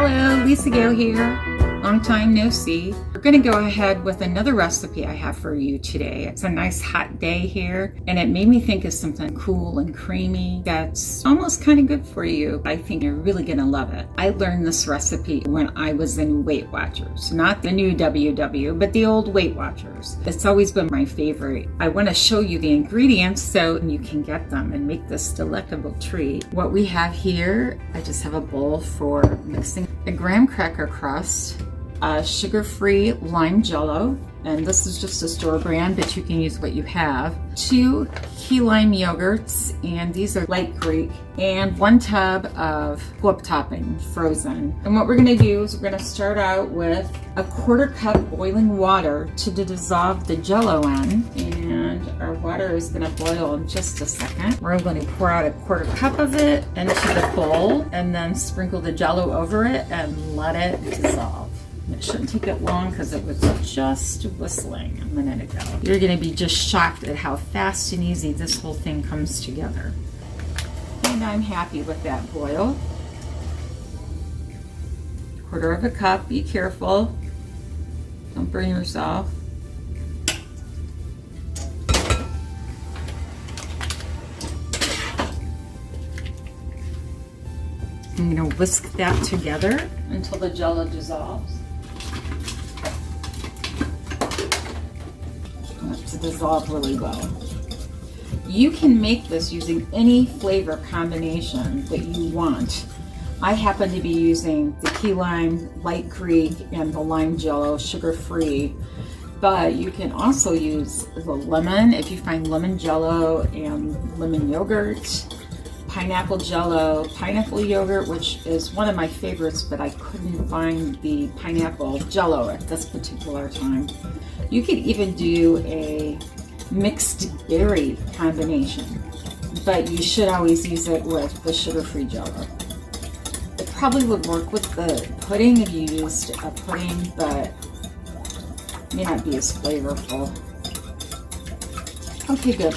Hello, Lisa Gale here. Long time no see. We're going to go ahead with another recipe I have for you today. It's a nice hot day here, and it made me think of something cool and creamy that's almost kind of good for you. I think you're really going to love it. I learned this recipe when I was in Weight Watchers, not the new WW, but the old Weight Watchers. It's always been my favorite. I want to show you the ingredients so you can get them and make this delectable treat. What we have here, I just have a bowl for mixing a graham cracker crust, sugar-free lime jello, and this is just a store brand, but you can use what you have, 2 key lime yogurts, and these are light Greek, and 1 tub of whip topping, frozen. And what we're going to do is we're going to start out with a 1/4 cup boiling water to dissolve the jello in, and our water is going to boil in just a second. We're going to pour out a 1/4 cup of it into the bowl, and then sprinkle the jello over it and let it dissolve. It shouldn't take it long because it was just whistling a minute ago. You're going to be just shocked at how fast and easy this whole thing comes together. And I'm happy with that boil. 1/4 cup, be careful. Don't burn yourself. I'm going to whisk that together until the jello dissolves. To dissolve really well. You can make this using any flavor combination that you want. I happen to be using the key lime, light Greek, and the lime jello, sugar-free, but you can also use the lemon if you find lemon jello and lemon yogurt, pineapple jello, pineapple yogurt, which is one of my favorites, but I couldn't find the pineapple jello at this particular time. You could even do a mixed berry combination, but you should always use it with the sugar-free jello. It probably would work with the pudding if you used a pudding, but it may not be as flavorful. Okay, good.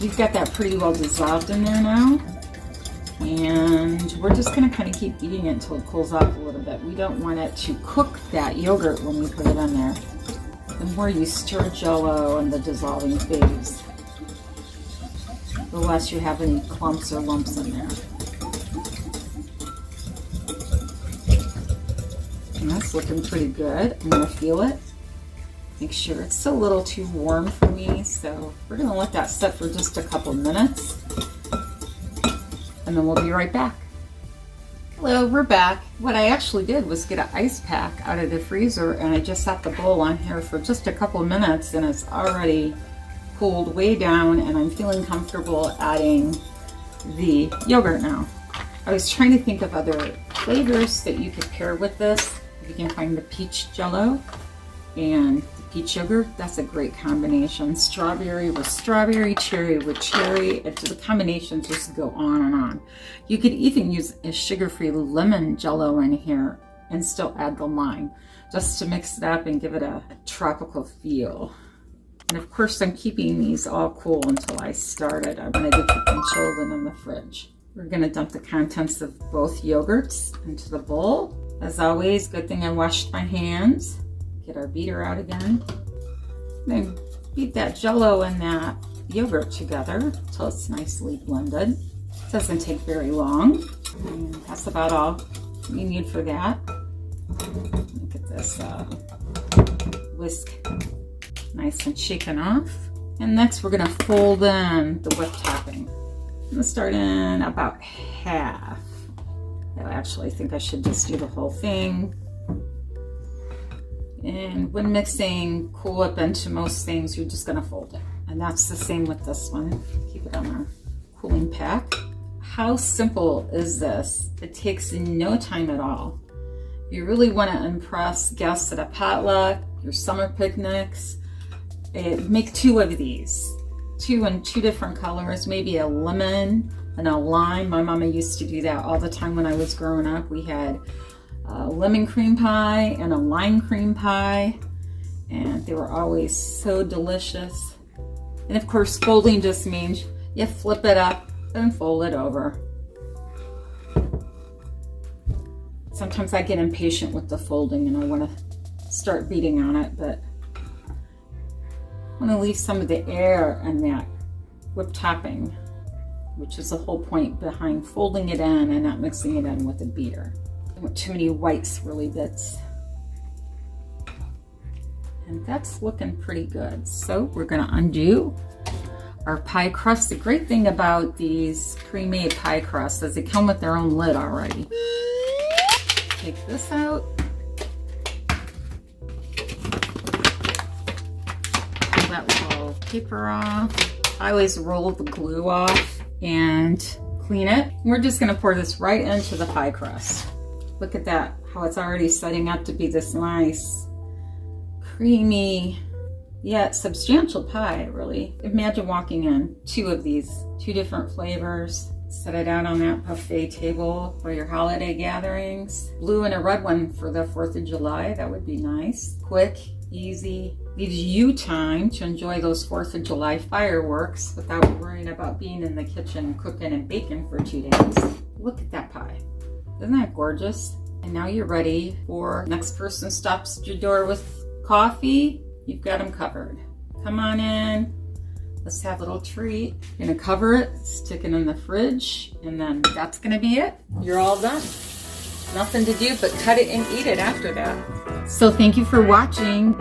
We've got that pretty well dissolved in there now. And we're just going to kind of keep eating it until it cools off a little bit. We don't want it to cook that yogurt when we put it in there. The more you stir jello in the dissolving phase, the less you have any clumps or lumps in there. And that's looking pretty good. I'm going to feel it. Make sure it's a little too warm for me, so we're going to let that set for just a couple minutes. And then we'll be right back. Hello, we're back. What I actually did was get an ice pack out of the freezer, and I just set the bowl on here for just a couple of minutes, and it's already cooled way down, and I'm feeling comfortable adding the yogurt now. I was trying to think of other flavors that you could pair with this. If you can find the peach jello and the peach yogurt, that's a great combination. Strawberry with strawberry, cherry with cherry. The combinations just go on and on. You could even use a sugar-free lemon jello in here and still add the lime, just to mix it up and give it a tropical feel. And of course, I'm keeping these all cool until I start it. I wanted to keep them chilled and in the fridge. We're going to dump the contents of both yogurts into the bowl. As always, good thing I washed my hands. Get our beater out again. Then beat that jello and that yogurt together until it's nicely blended. It doesn't take very long. And that's about all you need for that. Get this whisk nice and shaken off. And next we're going to fold in the whip topping. I'm going to start in about half. I actually think I should just do the whole thing. And when mixing Cool Whip into most things, you're just going to fold it. And that's the same with this one. Keep it on our cooling pack. How simple is this? It takes no time at all. If you really want to impress guests at a potluck, your summer picnics, make 2 of these. 2 in 2 different colors, maybe a lemon and a lime. My mama used to do that all the time when I was growing up. We had a lemon cream pie and a lime cream pie, and they were always so delicious. And of course, folding just means you flip it up and fold it over. Sometimes I get impatient with the folding and I want to start beating on it, but I want to leave some of the air in that whipped topping, which is the whole point behind folding it in and not mixing it in with a beater. I don't want too many white swirly bits. And that's looking pretty good. So we're going to undo our pie crust. The great thing about these pre-made pie crusts is they come with their own lid already. Take this out. Pull that little paper off. I always roll the glue off and clean it. We're just going to pour this right into the pie crust. Look at that, how it's already setting up to be this nice, creamy, yet substantial pie, really. Imagine walking in 2 of these, 2 different flavors. Set it out on that buffet table for your holiday gatherings. Blue and a red one for the 4th of July, that would be nice. Quick, easy, gives you time to enjoy those 4th of July fireworks without worrying about being in the kitchen cooking and baking for 2 days. Look at that pie. Isn't that gorgeous? And now you're ready for next person stops at your door with coffee. You've got them covered. Come on in. Let's have a little treat. You're gonna cover it, stick it in the fridge, and then that's gonna be it. You're all done. Nothing to do but cut it and eat it after that. So thank you for watching.